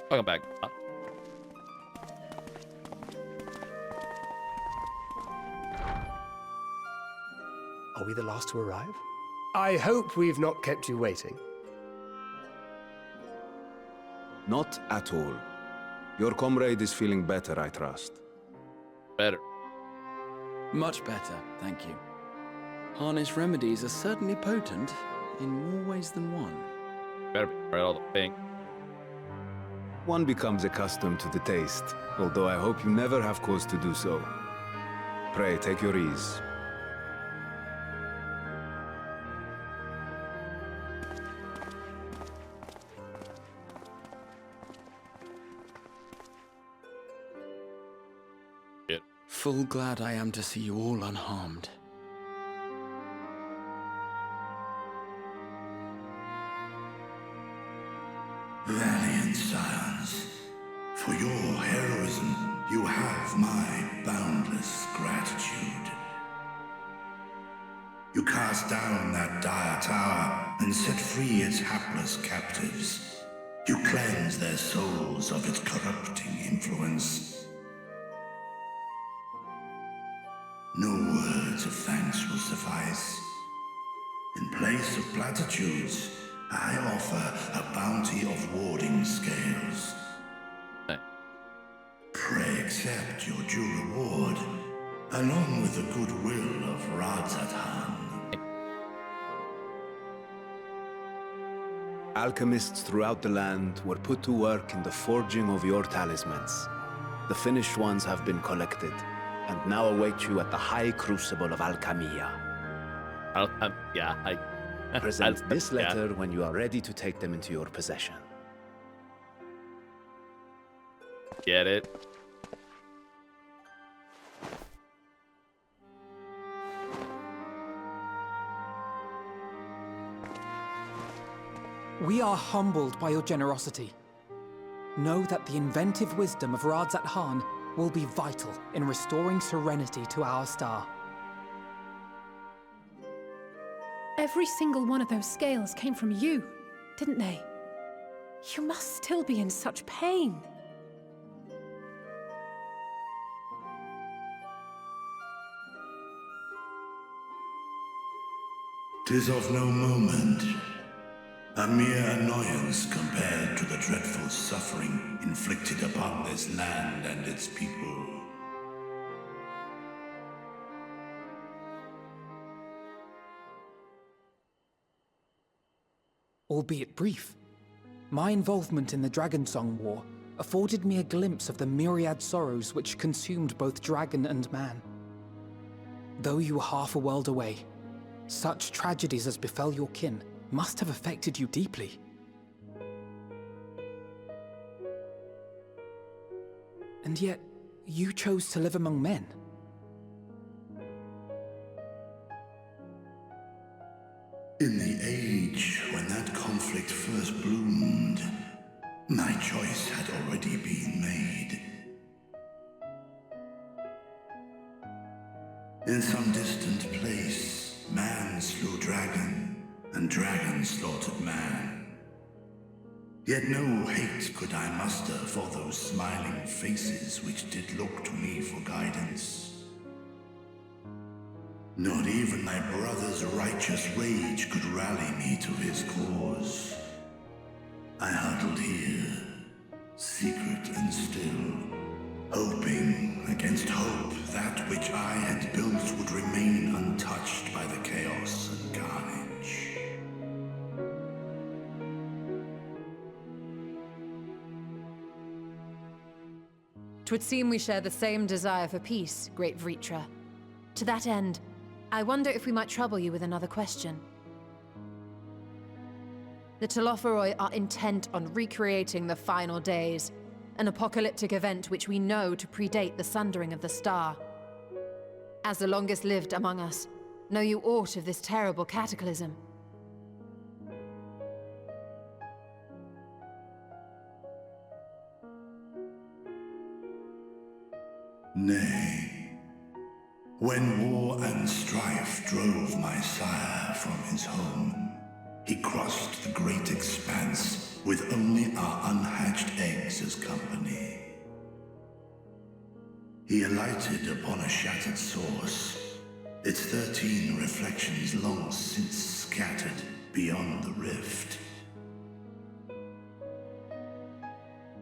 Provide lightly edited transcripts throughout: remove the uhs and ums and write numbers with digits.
Welcome back. Are we the last to arrive? I hope we've not kept you waiting. Not at all. Your comrade is feeling better, I trust. Better. Much better, thank you. Harness remedies are certainly potent in more ways than one. Better be right all the thing. One becomes accustomed to the taste, although I hope you never have cause to do so. Pray, take your ease. Full glad I am to see you all unharmed. Valiant scions, for your heroism, you have my boundless gratitude. You cast down that dire tower and set free its hapless captives. You cleanse their souls of its corrupting influence. No words of thanks will suffice. In place of platitudes, I offer a bounty of warding scales. Pray accept your due reward, along with the goodwill of Vritra. Alchemists throughout the land were put to work in the forging of your talismans. The finished ones have been collected, and now await you at the High Crucible of Alchemia. Present this letter when you are ready to take them into your possession. Get it? We are humbled by your generosity. Know that the inventive wisdom of Vritra will be vital in restoring serenity to our star. Every single one of those scales came from you, didn't they? You must still be in such pain. 'Tis of no moment. A mere annoyance compared to the dreadful suffering inflicted upon this land and its people. Albeit brief, my involvement in the Dragonsong War afforded me a glimpse of the myriad sorrows which consumed both dragon and man. Though you were half a world away, such tragedies as befell your kin must have affected you deeply. And yet, you chose to live among men. In the age when that conflict first bloomed, my choice had already been made. In some distant place, man slew dragon, and dragon slaughtered man. Yet no hate could I muster for those smiling faces which did look to me for guidance. Not even my brother's righteous rage could rally me to his cause. I huddled here, secret and still, hoping against hope that which I had built would remain untouched by the chaos and carnage. 'Twould seem we share the same desire for peace, great Vritra. To that end, I wonder if we might trouble you with another question. The Telophoroi are intent on recreating the final days, an apocalyptic event which we know to predate the sundering of the star. As the longest lived among us, know you aught of this terrible cataclysm? Nay. When war and strife drove my sire from his home, he crossed the great expanse with only our unhatched eggs as company. He alighted upon a shattered source, its 13 reflections long since scattered beyond the rift.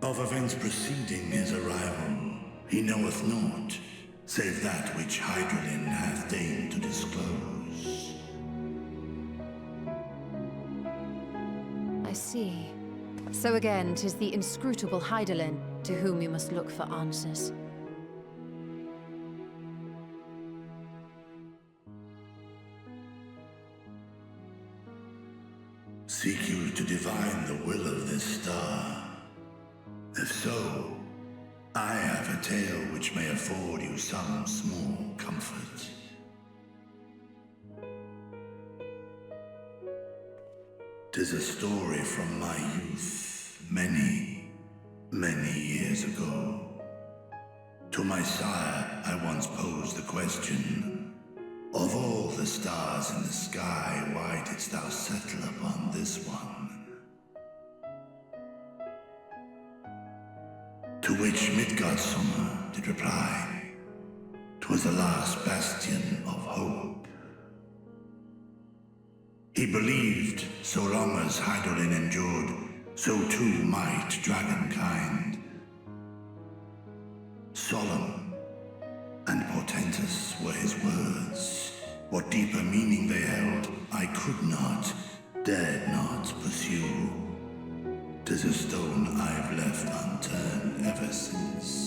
Of events preceding his arrival, he knoweth naught, save that which Hydralin hath deigned to disclose. I see. So again, 'tis the inscrutable Hydaelyn to whom you must look for answers. Seek you to divine the will of this star? If so, I have a tale which may afford you some small comfort. 'Tis a story from my youth, many, many years ago. To my sire, I once posed the question, of all the stars in the sky, why didst thou settle upon this one? To which Midgardsummer did reply, 'twas the last bastion of hope. He believed so long as Hydaelyn endured, so too might dragonkind. Solemn and portentous were his words. What deeper meaning they held, I could not, dared not pursue. 'Tis a stone I've left unturned ever since.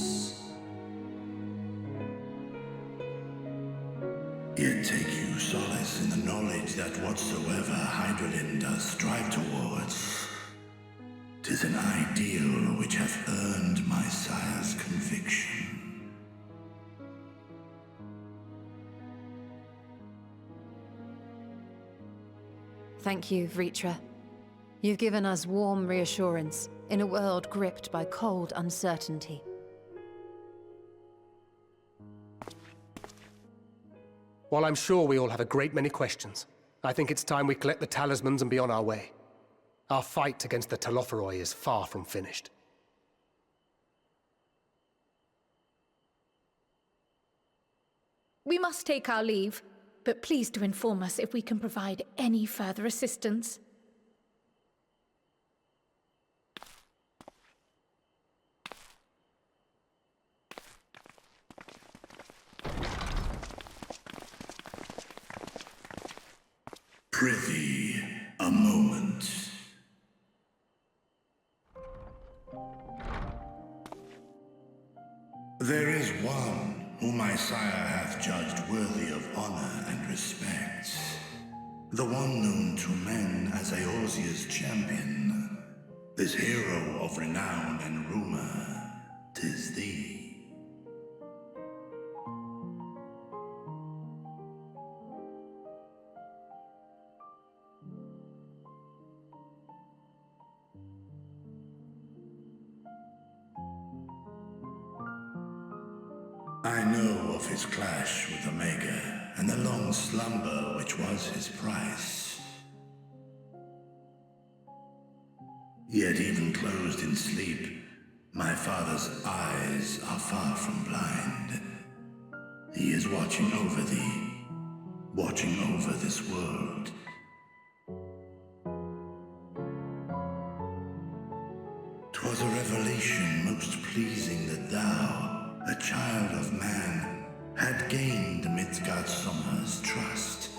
Yet take you solace in the knowledge that whatsoever Hydaelyn does strive towards, 'tis an ideal which hath earned my sire's conviction. Thank you, Vritra. You've given us warm reassurance in a world gripped by cold uncertainty. While I'm sure we all have a great many questions, I think it's time we collect the talismans and be on our way. Our fight against the Telophoroi is far from finished. We must take our leave, but please do inform us if we can provide any further assistance. Prithee, a moment. There is one whom my sire hath judged worthy of honor and respect. The one known to men as Eorzea's champion. This hero of renown and rumor, 'tis thee. I know of his clash with Omega, and the long slumber which was his price. Yet even closed in sleep, my father's eyes are far from blind. He is watching over thee, watching over this world. 'Twas a revelation most pleasing that thou, a child of man, had gained Midgardsummer's trust,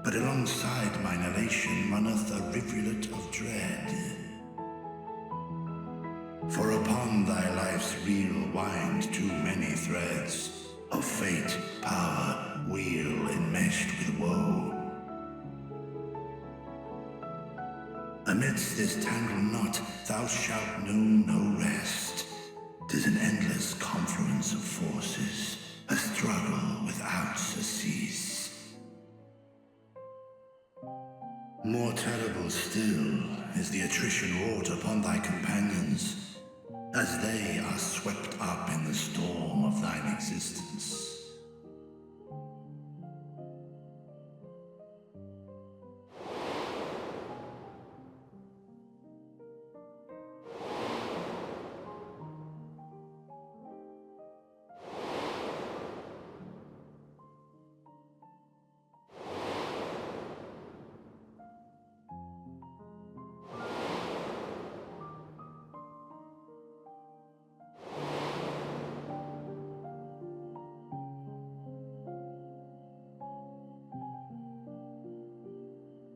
but alongside mine elation runneth a rivulet of dread. For upon thy life's reel wind too many threads of fate, power, weal enmeshed with woe. Amidst this tangled knot thou shalt know no rest. 'Tis an endless confluence of forces, a struggle without surcease. More terrible still is the attrition wrought upon thy companions, as they are swept up in the storm of thine existence.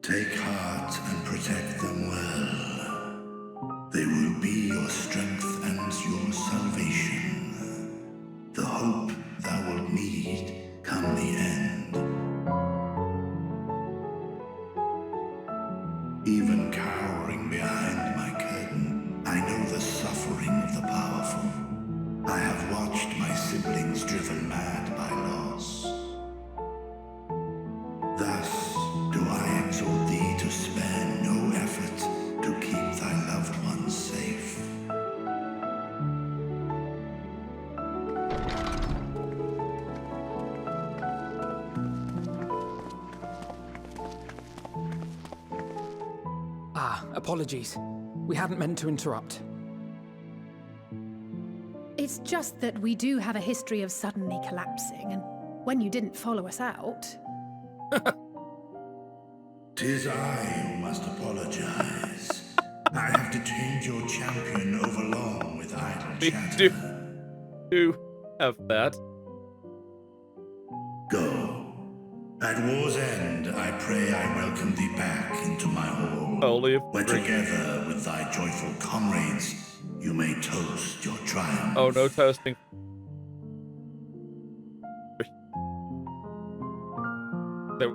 Take heart and protect them well. They will be your strength and your salvation. The hope thou wilt need come the end. Even cowering behind my curtain, I know the suffering of the powerful. I have watched my siblings driven mad by loss. Thus do I exhort thee to spare no effort to keep thy loved ones safe. Apologies. We hadn't meant to interrupt. It's just that we do have a history of suddenly collapsing, and when you didn't follow us out... 'Tis I who must apologize. I have detained your champion overlong with idle We chatter. do have that. Go. At war's end, I pray I welcome thee back into my hall, Only if where together with thy joyful comrades, you may toast your triumph. Oh, no toasting. There.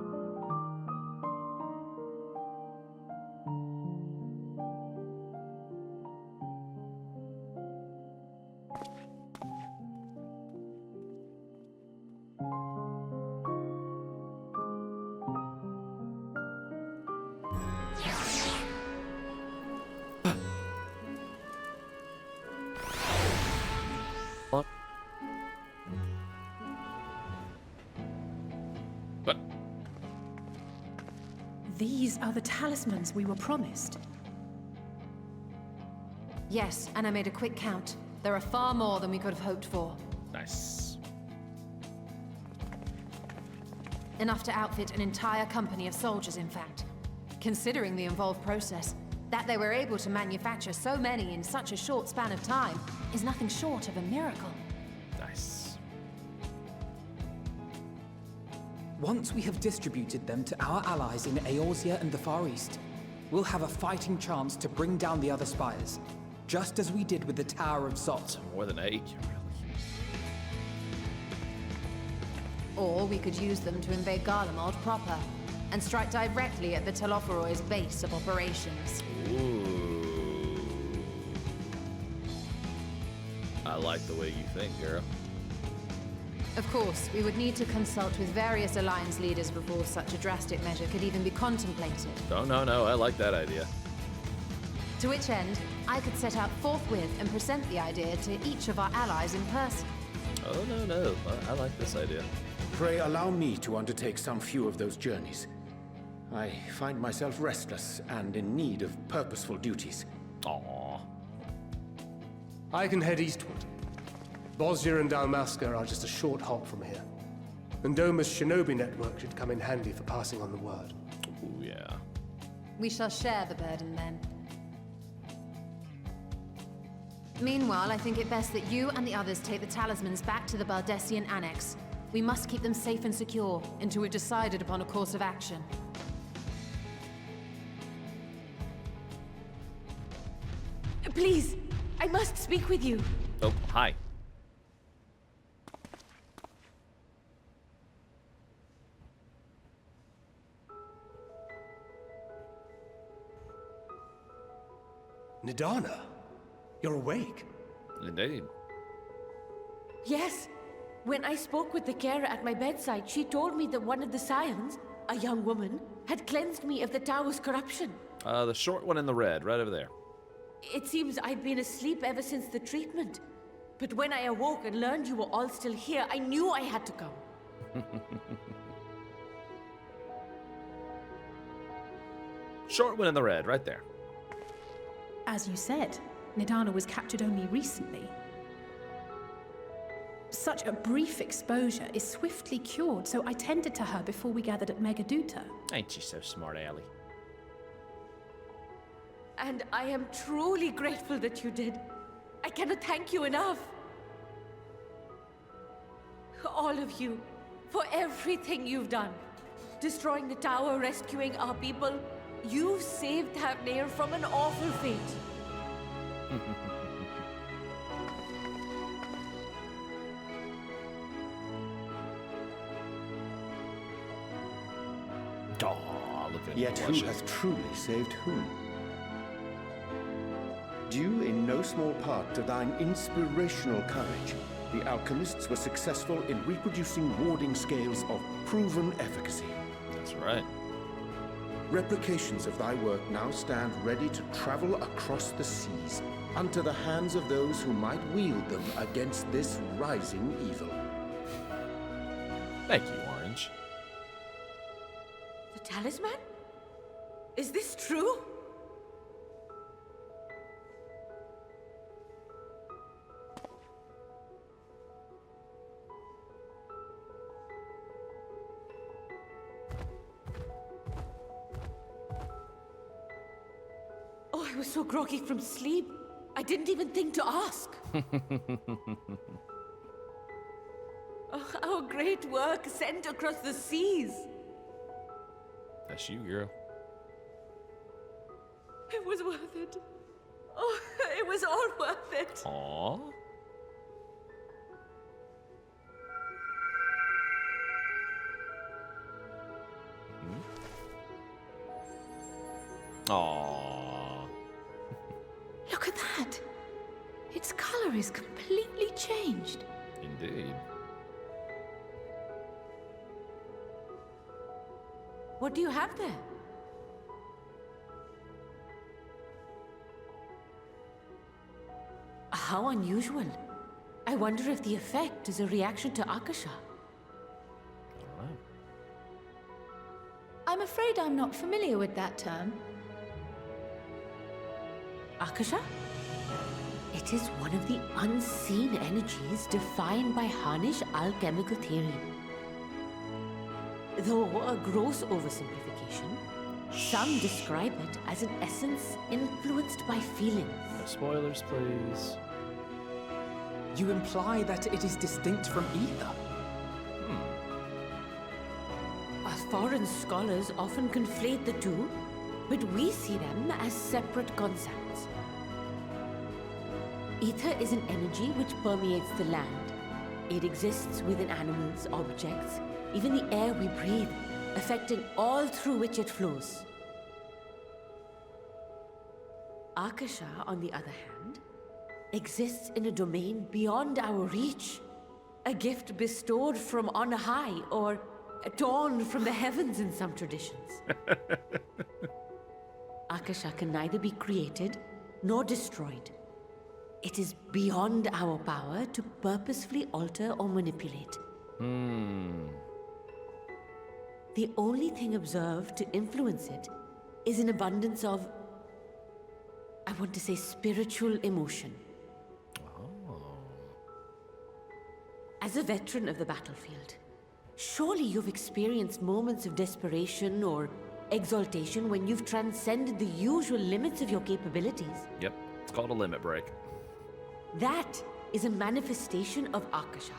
But These are the talismans we were promised. Yes, and I made a quick count. There are far more than we could have hoped for. nice. Enough to outfit an entire company of soldiers, in fact. Considering the involved process, that they were able to manufacture so many in such a short span of time is nothing short of a miracle. Nice. Once we have distributed them to our allies in Eorzea and the Far East, we'll have a fighting chance to bring down the other spires, just as we did with the Tower of Zot. More than 8, really. Or we could use them to invade Garlemald proper, and strike directly at the Telophoroid's base of operations. Ooh. I like the way you think, girl. Of course, we would need to consult with various Alliance leaders before such a drastic measure could even be contemplated. Oh, no, I like that idea. To which end, I could set out forthwith and present the idea to each of our allies in person. Oh, no. I like this idea. Pray allow me to undertake some few of those journeys. I find myself restless and in need of purposeful duties. Aww. I can head eastward. Bosnia and Dalmasca are just a short hop from here. And Doma's shinobi network should come in handy for passing on the word. Ooh, yeah. We shall share the burden then. Meanwhile, I think it best that you and the others take the talismans back to the Baldessian Annex. We must keep them safe and secure until we've decided upon a course of action. Please, I must speak with you. Oh, hi. Nidana, you're awake. Indeed. Yes. When I spoke with the carer at my bedside, she told me that one of the scions, a young woman, had cleansed me of the tower's corruption. The short one in the red, right over there. It seems I'd been asleep ever since the treatment. But when I awoke and learned you were all still here, I knew I had to come. Short one in the red, right there. As you said, Nidana was captured only recently. Such a brief exposure is swiftly cured, so I tended to her before we gathered at Megaduta. Ain't you so smart, Allie? And I am truly grateful that you did. I cannot thank you enough. All of you, for everything you've done. destroying the tower, rescuing our people. You've saved Thavnair from an awful fate. Aw, look at Yet him who blushing. has truly saved whom? Due in no small part to thine inspirational courage, the alchemists were successful in reproducing warding scales of proven efficacy. That's right. Replications of thy work now stand ready to travel across the seas unto the hands of those who might wield them against this rising evil. Thank you, Orange. The talisman? Is this true? Oh, I was so groggy from sleep. I didn't even think to ask. Oh, our great work sent across the seas. That's you, girl. It was worth it. Oh, it was all worth it. Aww. Aww. Look at that. Its color is completely changed. Indeed. What do you have there? How unusual. I wonder if the effect is a reaction to akasha. Alright. I'm afraid I'm not familiar with that term. Akasha? It is one of the unseen energies defined by Harnish alchemical theory. Though a gross oversimplification, some describe it as an essence influenced by feelings. No spoilers, please. You imply that it is distinct from ether. Foreign scholars often conflate the two, but we see them as separate concepts. Ether is an energy which permeates the land. It exists within animals, objects, even the air we breathe, affecting all through which it flows. Akasha, on the other hand, exists in a domain beyond our reach. A gift bestowed from on high, or torn from the heavens in some traditions. Akasha can neither be created nor destroyed. It is beyond our power to purposefully alter or manipulate. The only thing observed to influence it is an abundance of, I want to say, spiritual emotion. As a veteran of the battlefield, surely you've experienced moments of desperation or exaltation when you've transcended the usual limits of your capabilities. Yep, it's called a limit break. That is a manifestation of Akasha,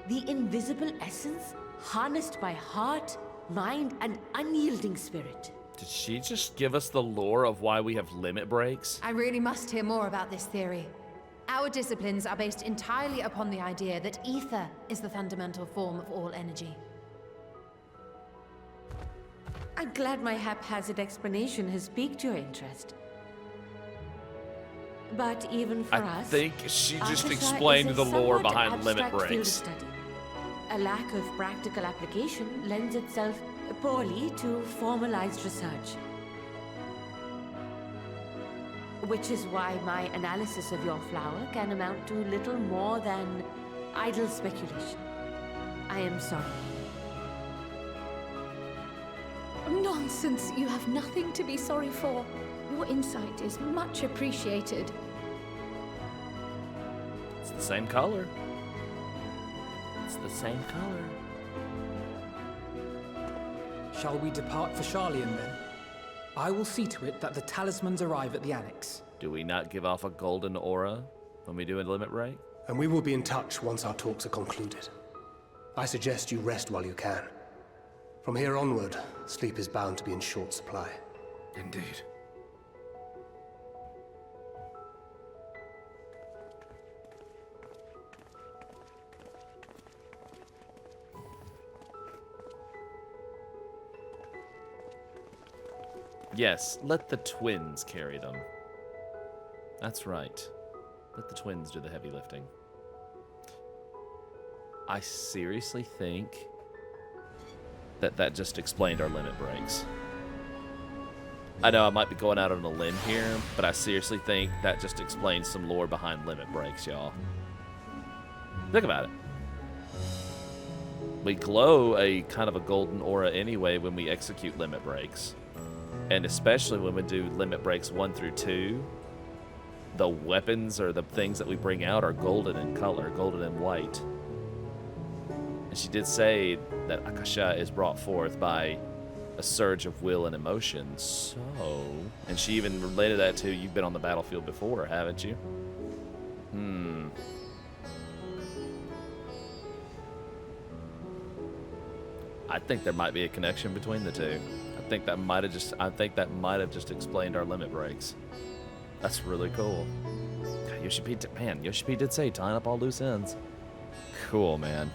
the invisible essence harnessed by heart, mind, and unyielding spirit. Did she just give us the lore of why we have limit breaks? I really must hear more about this theory. Our disciplines are based entirely upon the idea that ether is the fundamental form of all energy. I'm glad my haphazard explanation has piqued your interest. But even for I us, think she just Akasha explained is a the lore somewhat behind limit abstract field of breaks. study. A lack of practical application lends itself poorly to formalized research. Which is why my analysis of your flower can amount to little more than idle speculation. I am sorry. Nonsense. You have nothing to be sorry for. Your insight is much appreciated. It's the same color. It's the same color. Shall we depart for Charlian then? I will see to it that the talismans arrive at the annex. Do we not give off a golden aura when we do a limit break? And we will be in touch once our talks are concluded. I suggest you rest while you can. From here onward, sleep is bound to be in short supply. Indeed. Yes, let the twins carry them. That's right. Let the twins do the heavy lifting. I seriously think that just explained our limit breaks. I know I might be going out on a limb here, but I seriously think that just explains some lore behind limit breaks, y'all. Think about it. We glow a kind of a golden aura anyway when we execute limit breaks. And especially when we do limit breaks 1 through 2, the weapons or the things that we bring out are golden in color, golden and white. And she did say that akasha is brought forth by a surge of will and emotion. So, and she even related that to, you've been on the battlefield before, haven't you? I think there might be a connection between the two. I think that might have just explained our limit breaks. That's really cool. Yoshi P did say tying up all loose ends. Cool, man.